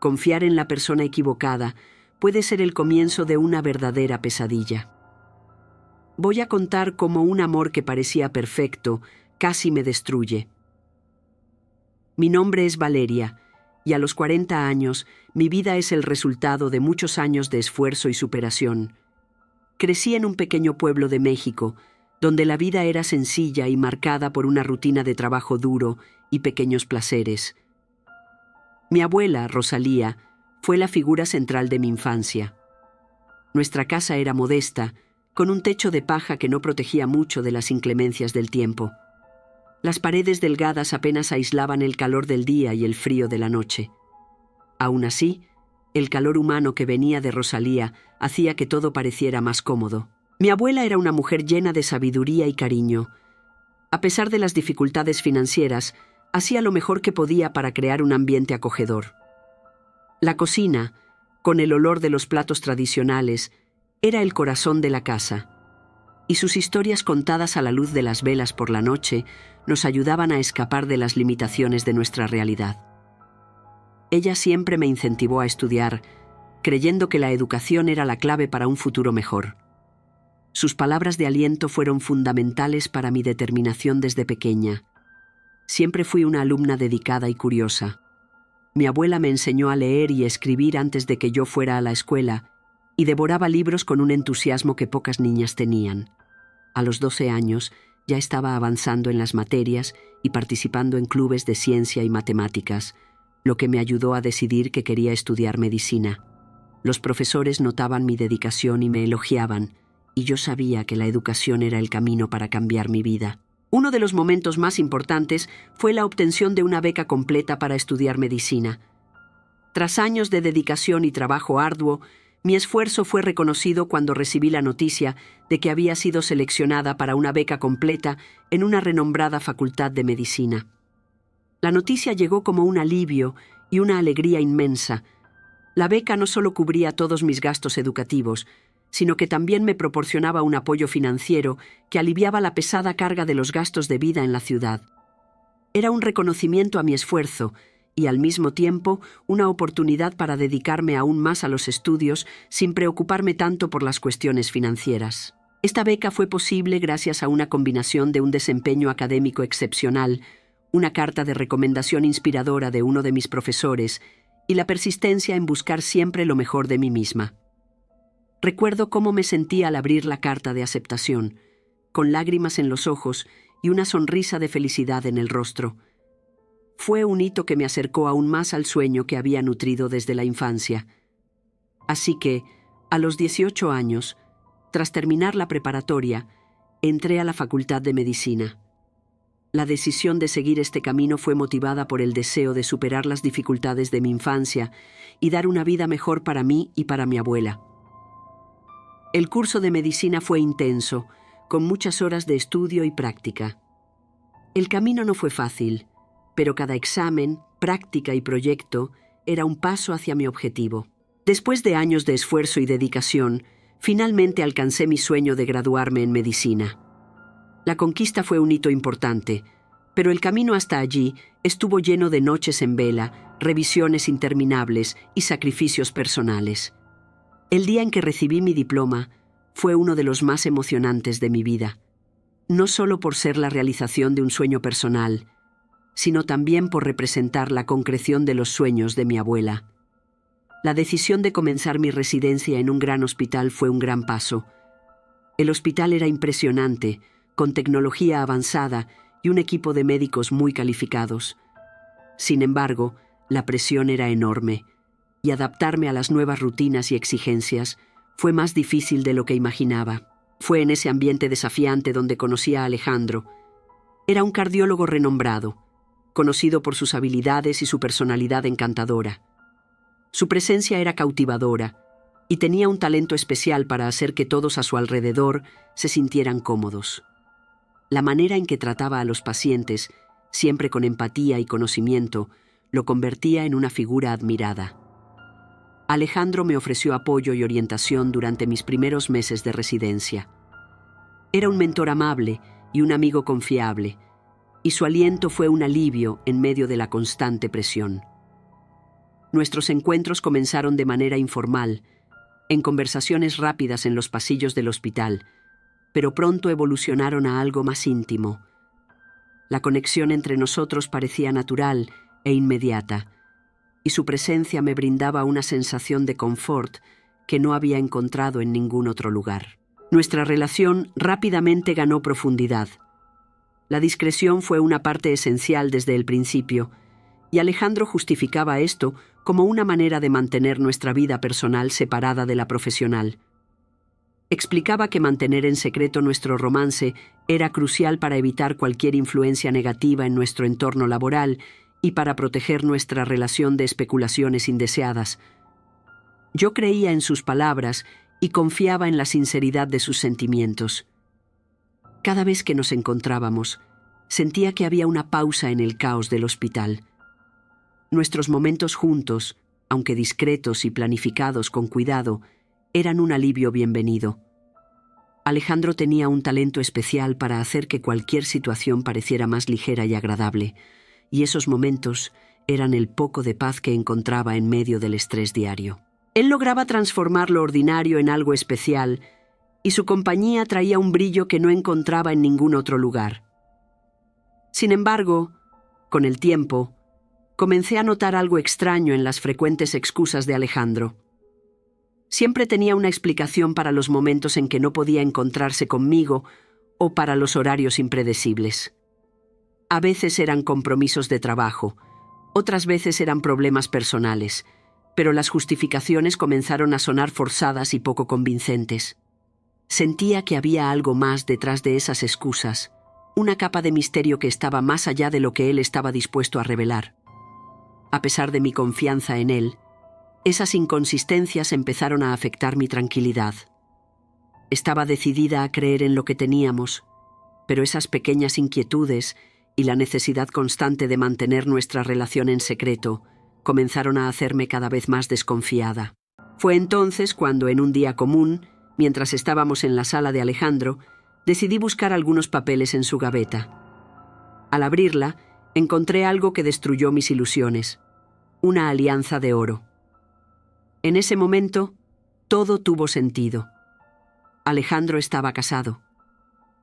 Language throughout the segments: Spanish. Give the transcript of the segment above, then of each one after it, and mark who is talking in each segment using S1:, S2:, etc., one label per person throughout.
S1: Confiar en la persona equivocada puede ser el comienzo de una verdadera pesadilla. Voy a contar cómo un amor que parecía perfecto casi me destruye. Mi nombre es Valeria, y a los 40 años mi vida es el resultado de muchos años de esfuerzo y superación. Crecí en un pequeño pueblo de México, donde la vida era sencilla y marcada por una rutina de trabajo duro y pequeños placeres. Mi abuela, Rosalía, fue la figura central de mi infancia. Nuestra casa era modesta, con un techo de paja que no protegía mucho de las inclemencias del tiempo. Las paredes delgadas apenas aislaban el calor del día y el frío de la noche. Aún así, el calor humano que venía de Rosalía hacía que todo pareciera más cómodo. Mi abuela era una mujer llena de sabiduría y cariño. A pesar de las dificultades financieras, hacía lo mejor que podía para crear un ambiente acogedor. La cocina, con el olor de los platos tradicionales, era el corazón de la casa, y sus historias contadas a la luz de las velas por la noche nos ayudaban a escapar de las limitaciones de nuestra realidad. Ella siempre me incentivó a estudiar, creyendo que la educación era la clave para un futuro mejor. Sus palabras de aliento fueron fundamentales para mi determinación desde pequeña. Siempre fui una alumna dedicada y curiosa. Mi abuela me enseñó a leer y escribir antes de que yo fuera a la escuela, y devoraba libros con un entusiasmo que pocas niñas tenían. A los 12 años ya estaba avanzando en las materias y participando en clubes de ciencia y matemáticas, lo que me ayudó a decidir que quería estudiar medicina. Los profesores notaban mi dedicación y me elogiaban, y yo sabía que la educación era el camino para cambiar mi vida. Uno de los momentos más importantes fue la obtención de una beca completa para estudiar medicina. Tras años de dedicación y trabajo arduo, mi esfuerzo fue reconocido cuando recibí la noticia de que había sido seleccionada para una beca completa en una renombrada facultad de medicina. La noticia llegó como un alivio y una alegría inmensa. La beca no solo cubría todos mis gastos educativos, sino que también me proporcionaba un apoyo financiero que aliviaba la pesada carga de los gastos de vida en la ciudad. Era un reconocimiento a mi esfuerzo y, al mismo tiempo, una oportunidad para dedicarme aún más a los estudios sin preocuparme tanto por las cuestiones financieras. Esta beca fue posible gracias a una combinación de un desempeño académico excepcional, una carta de recomendación inspiradora de uno de mis profesores y la persistencia en buscar siempre lo mejor de mí misma. Recuerdo cómo me sentí al abrir la carta de aceptación, con lágrimas en los ojos y una sonrisa de felicidad en el rostro. Fue un hito que me acercó aún más al sueño que había nutrido desde la infancia. Así que, a los 18 años, tras terminar la preparatoria, entré a la Facultad de Medicina. La decisión de seguir este camino fue motivada por el deseo de superar las dificultades de mi infancia y dar una vida mejor para mí y para mi abuela. El curso de medicina fue intenso, con muchas horas de estudio y práctica. El camino no fue fácil, pero cada examen, práctica y proyecto era un paso hacia mi objetivo. Después de años de esfuerzo y dedicación, finalmente alcancé mi sueño de graduarme en medicina. La conquista fue un hito importante, pero el camino hasta allí estuvo lleno de noches en vela, revisiones interminables y sacrificios personales. El día en que recibí mi diploma fue uno de los más emocionantes de mi vida, no solo por ser la realización de un sueño personal, sino también por representar la concreción de los sueños de mi abuela. La decisión de comenzar mi residencia en un gran hospital fue un gran paso. El hospital era impresionante, con tecnología avanzada y un equipo de médicos muy calificados. Sin embargo, la presión era enorme, y adaptarme a las nuevas rutinas y exigencias fue más difícil de lo que imaginaba. Fue en ese ambiente desafiante donde conocí a Alejandro. Era un cardiólogo renombrado, conocido por sus habilidades y su personalidad encantadora. Su presencia era cautivadora y tenía un talento especial para hacer que todos a su alrededor se sintieran cómodos. La manera en que trataba a los pacientes, siempre con empatía y conocimiento, lo convertía en una figura admirada. Alejandro me ofreció apoyo y orientación durante mis primeros meses de residencia. Era un mentor amable y un amigo confiable, y su aliento fue un alivio en medio de la constante presión. Nuestros encuentros comenzaron de manera informal, en conversaciones rápidas en los pasillos del hospital, pero pronto evolucionaron a algo más íntimo. La conexión entre nosotros parecía natural e inmediata, y su presencia me brindaba una sensación de confort que no había encontrado en ningún otro lugar. Nuestra relación rápidamente ganó profundidad. La discreción fue una parte esencial desde el principio, y Alejandro justificaba esto como una manera de mantener nuestra vida personal separada de la profesional. Explicaba que mantener en secreto nuestro romance era crucial para evitar cualquier influencia negativa en nuestro entorno laboral y para proteger nuestra relación de especulaciones indeseadas. Yo creía en sus palabras y confiaba en la sinceridad de sus sentimientos. Cada vez que nos encontrábamos, sentía que había una pausa en el caos del hospital. Nuestros momentos juntos, aunque discretos y planificados con cuidado, eran un alivio bienvenido. Alejandro tenía un talento especial para hacer que cualquier situación pareciera más ligera y agradable, y esos momentos eran el poco de paz que encontraba en medio del estrés diario. Él lograba transformar lo ordinario en algo especial, y su compañía traía un brillo que no encontraba en ningún otro lugar. Sin embargo, con el tiempo, comencé a notar algo extraño en las frecuentes excusas de Alejandro. Siempre tenía una explicación para los momentos en que no podía encontrarse conmigo o para los horarios impredecibles. A veces eran compromisos de trabajo, otras veces eran problemas personales, pero las justificaciones comenzaron a sonar forzadas y poco convincentes. Sentía que había algo más detrás de esas excusas, una capa de misterio que estaba más allá de lo que él estaba dispuesto a revelar. A pesar de mi confianza en él, esas inconsistencias empezaron a afectar mi tranquilidad. Estaba decidida a creer en lo que teníamos, pero esas pequeñas inquietudes y la necesidad constante de mantener nuestra relación en secreto comenzaron a hacerme cada vez más desconfiada. Fue entonces cuando, en un día común, mientras estábamos en la sala de Alejandro, decidí buscar algunos papeles en su gaveta. Al abrirla, encontré algo que destruyó mis ilusiones: una alianza de oro. En ese momento, todo tuvo sentido. Alejandro estaba casado.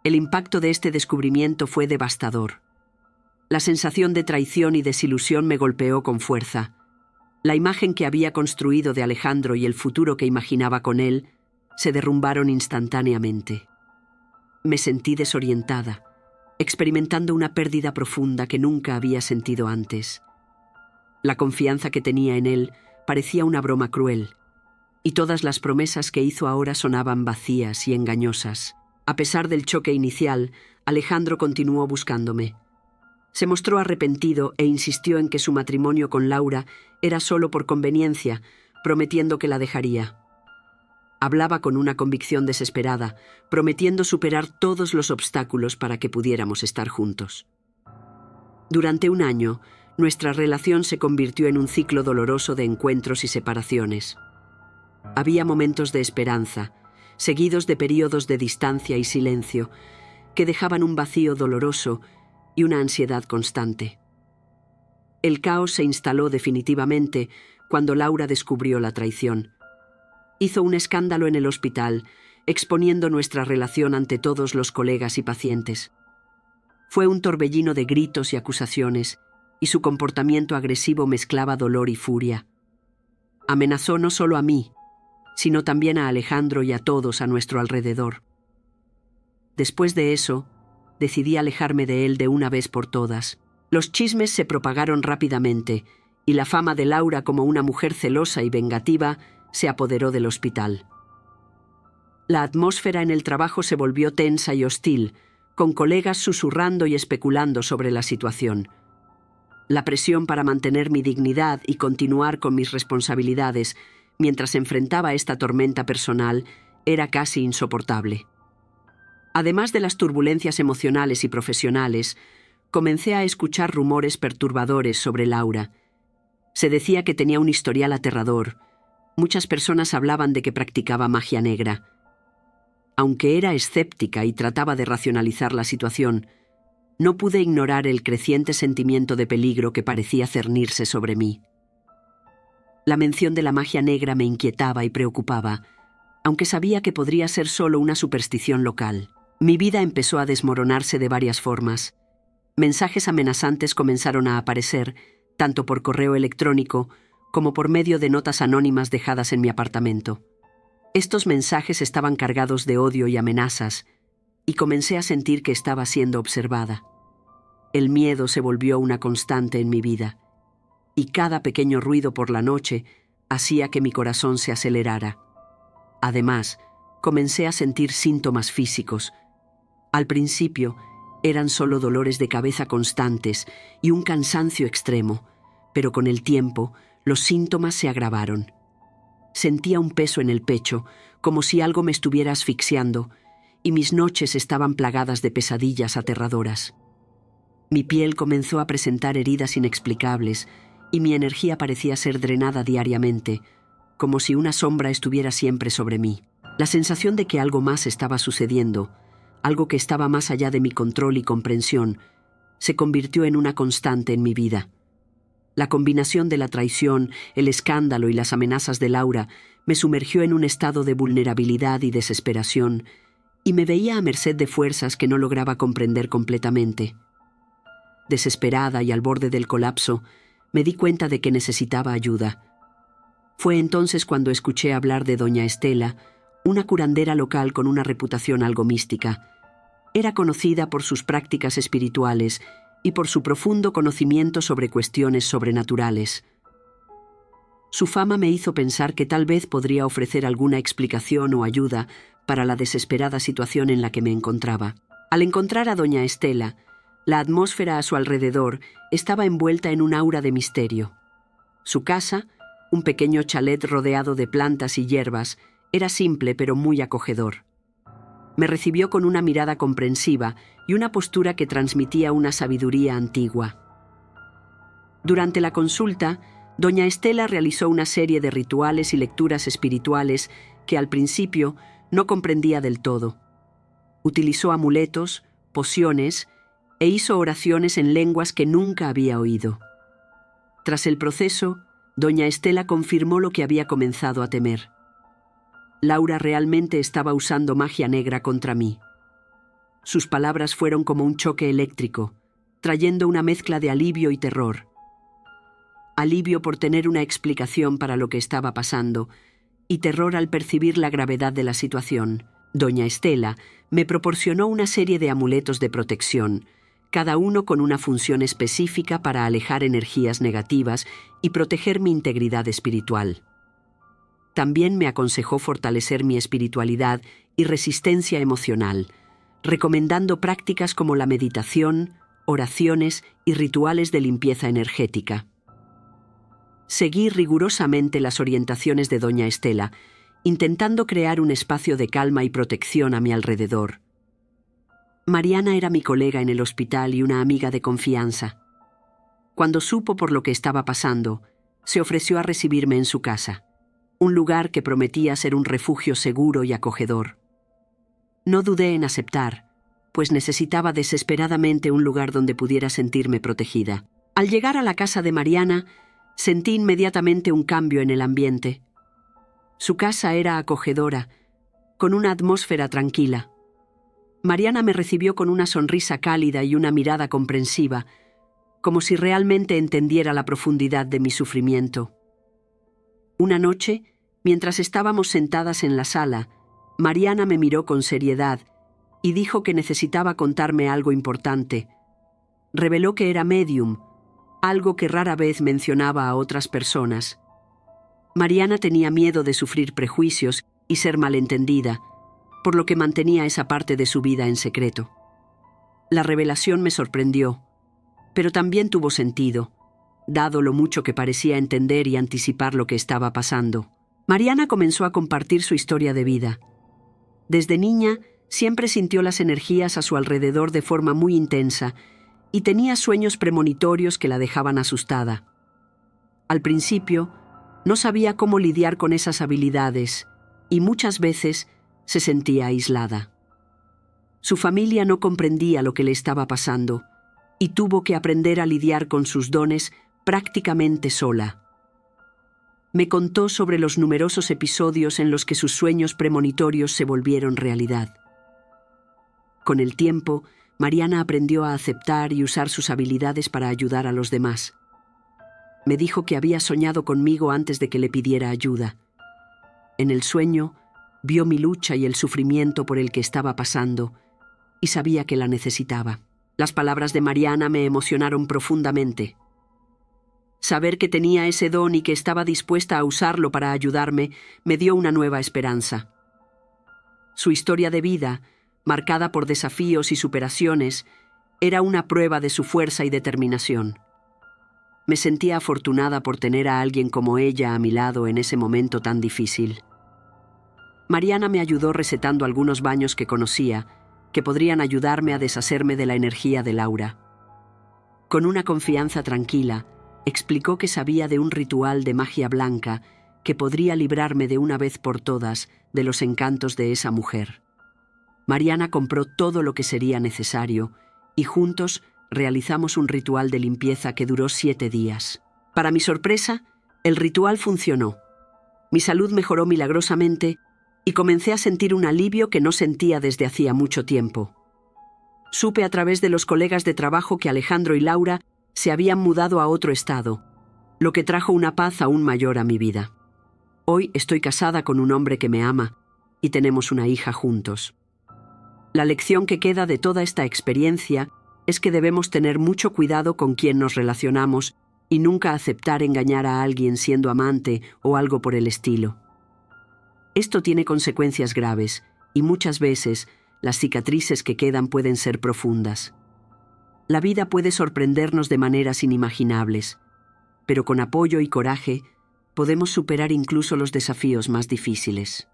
S1: El impacto de este descubrimiento fue devastador. La sensación de traición y desilusión me golpeó con fuerza. La imagen que había construido de Alejandro y el futuro que imaginaba con él se derrumbaron instantáneamente. Me sentí desorientada, experimentando una pérdida profunda que nunca había sentido antes. La confianza que tenía en él parecía una broma cruel, y todas las promesas que hizo ahora sonaban vacías y engañosas. A pesar del choque inicial, Alejandro continuó buscándome. Se mostró arrepentido e insistió en que su matrimonio con Laura era solo por conveniencia, prometiendo que la dejaría. Hablaba con una convicción desesperada, prometiendo superar todos los obstáculos para que pudiéramos estar juntos. Durante un año, nuestra relación se convirtió en un ciclo doloroso de encuentros y separaciones. Había momentos de esperanza, seguidos de períodos de distancia y silencio, que dejaban un vacío doloroso y una ansiedad constante. El caos se instaló definitivamente cuando Laura descubrió la traición. Hizo un escándalo en el hospital, exponiendo nuestra relación ante todos los colegas y pacientes. Fue un torbellino de gritos y acusaciones, y su comportamiento agresivo mezclaba dolor y furia. Amenazó no solo a mí, sino también a Alejandro y a todos a nuestro alrededor. Después de eso, decidí alejarme de él de una vez por todas. Los chismes se propagaron rápidamente, y la fama de Laura como una mujer celosa y vengativa se apoderó del hospital. La atmósfera en el trabajo se volvió tensa y hostil, con colegas susurrando y especulando sobre la situación. La presión para mantener mi dignidad y continuar con mis responsabilidades mientras enfrentaba esta tormenta personal era casi insoportable. Además de las turbulencias emocionales y profesionales, comencé a escuchar rumores perturbadores sobre Laura. Se decía que tenía un historial aterrador. Muchas personas hablaban de que practicaba magia negra. Aunque era escéptica y trataba de racionalizar la situación, no pude ignorar el creciente sentimiento de peligro que parecía cernirse sobre mí. La mención de la magia negra me inquietaba y preocupaba, aunque sabía que podría ser solo una superstición local. Mi vida empezó a desmoronarse de varias formas. Mensajes amenazantes comenzaron a aparecer, tanto por correo electrónico como por medio de notas anónimas dejadas en mi apartamento. Estos mensajes estaban cargados de odio y amenazas, y comencé a sentir que estaba siendo observada. El miedo se volvió una constante en mi vida, y cada pequeño ruido por la noche hacía que mi corazón se acelerara. Además, comencé a sentir síntomas físicos. Al principio, eran solo dolores de cabeza constantes y un cansancio extremo, pero con el tiempo, los síntomas se agravaron. Sentía un peso en el pecho, como si algo me estuviera asfixiando, y mis noches estaban plagadas de pesadillas aterradoras. Mi piel comenzó a presentar heridas inexplicables, y mi energía parecía ser drenada diariamente, como si una sombra estuviera siempre sobre mí. La sensación de que algo más estaba sucediendo, algo que estaba más allá de mi control y comprensión, se convirtió en una constante en mi vida. La combinación de la traición, el escándalo y las amenazas de Laura me sumergió en un estado de vulnerabilidad y desesperación, y me veía a merced de fuerzas que no lograba comprender completamente. Desesperada y al borde del colapso, me di cuenta de que necesitaba ayuda. Fue entonces cuando escuché hablar de doña Estela, una curandera local con una reputación algo mística. Era conocida por sus prácticas espirituales y por su profundo conocimiento sobre cuestiones sobrenaturales. Su fama me hizo pensar que tal vez podría ofrecer alguna explicación o ayuda para la desesperada situación en la que me encontraba. Al encontrar a doña Estela, la atmósfera a su alrededor estaba envuelta en un aura de misterio. Su casa, un pequeño chalet rodeado de plantas y hierbas, era simple pero muy acogedor. Me recibió con una mirada comprensiva y una postura que transmitía una sabiduría antigua. Durante la consulta, doña Estela realizó una serie de rituales y lecturas espirituales que al principio no comprendía del todo. Utilizó amuletos, pociones e hizo oraciones en lenguas que nunca había oído. Tras el proceso, doña Estela confirmó lo que había comenzado a temer. Laura realmente estaba usando magia negra contra mí. Sus palabras fueron como un choque eléctrico, trayendo una mezcla de alivio y terror. Alivio por tener una explicación para lo que estaba pasando, y terror al percibir la gravedad de la situación. Doña Estela me proporcionó una serie de amuletos de protección, cada uno con una función específica para alejar energías negativas y proteger mi integridad espiritual. También me aconsejó fortalecer mi espiritualidad y resistencia emocional, recomendando prácticas como la meditación, oraciones y rituales de limpieza energética. Seguí rigurosamente las orientaciones de doña Estela, intentando crear un espacio de calma y protección a mi alrededor. Mariana era mi colega en el hospital y una amiga de confianza. Cuando supo por lo que estaba pasando, se ofreció a recibirme en su casa, un lugar que prometía ser un refugio seguro y acogedor. No dudé en aceptar, pues necesitaba desesperadamente un lugar donde pudiera sentirme protegida. Al llegar a la casa de Mariana, sentí inmediatamente un cambio en el ambiente. Su casa era acogedora, con una atmósfera tranquila. Mariana me recibió con una sonrisa cálida y una mirada comprensiva, como si realmente entendiera la profundidad de mi sufrimiento. Una noche, mientras estábamos sentadas en la sala, Mariana me miró con seriedad y dijo que necesitaba contarme algo importante. Reveló que era médium, algo que rara vez mencionaba a otras personas. Mariana tenía miedo de sufrir prejuicios y ser malentendida, por lo que mantenía esa parte de su vida en secreto. La revelación me sorprendió, pero también tuvo sentido, dado lo mucho que parecía entender y anticipar lo que estaba pasando. Mariana comenzó a compartir su historia de vida. Desde niña, siempre sintió las energías a su alrededor de forma muy intensa y tenía sueños premonitorios que la dejaban asustada. Al principio, no sabía cómo lidiar con esas habilidades y muchas veces se sentía aislada. Su familia no comprendía lo que le estaba pasando y tuvo que aprender a lidiar con sus dones prácticamente sola. Me contó sobre los numerosos episodios en los que sus sueños premonitorios se volvieron realidad. Con el tiempo, Mariana aprendió a aceptar y usar sus habilidades para ayudar a los demás. Me dijo que había soñado conmigo antes de que le pidiera ayuda. En el sueño, vio mi lucha y el sufrimiento por el que estaba pasando, y sabía que la necesitaba. Las palabras de Mariana me emocionaron profundamente. Saber que tenía ese don y que estaba dispuesta a usarlo para ayudarme me dio una nueva esperanza. Su historia de vida, marcada por desafíos y superaciones, era una prueba de su fuerza y determinación. Me sentía afortunada por tener a alguien como ella a mi lado en ese momento tan difícil. Mariana me ayudó recetando algunos baños que conocía, que podrían ayudarme a deshacerme de la energía de Laura. Con una confianza tranquila, explicó que sabía de un ritual de magia blanca que podría librarme de una vez por todas de los encantos de esa mujer. Mariana compró todo lo que sería necesario y juntos realizamos un ritual de limpieza que duró 7 días. Para mi sorpresa, el ritual funcionó. Mi salud mejoró milagrosamente y comencé a sentir un alivio que no sentía desde hacía mucho tiempo. Supe a través de los colegas de trabajo que Alejandro y Laura se habían mudado a otro estado, lo que trajo una paz aún mayor a mi vida. Hoy estoy casada con un hombre que me ama y tenemos una hija juntos. La lección que queda de toda esta experiencia es que debemos tener mucho cuidado con quién nos relacionamos y nunca aceptar engañar a alguien siendo amante o algo por el estilo. Esto tiene consecuencias graves y muchas veces las cicatrices que quedan pueden ser profundas. La vida puede sorprendernos de maneras inimaginables, pero con apoyo y coraje podemos superar incluso los desafíos más difíciles.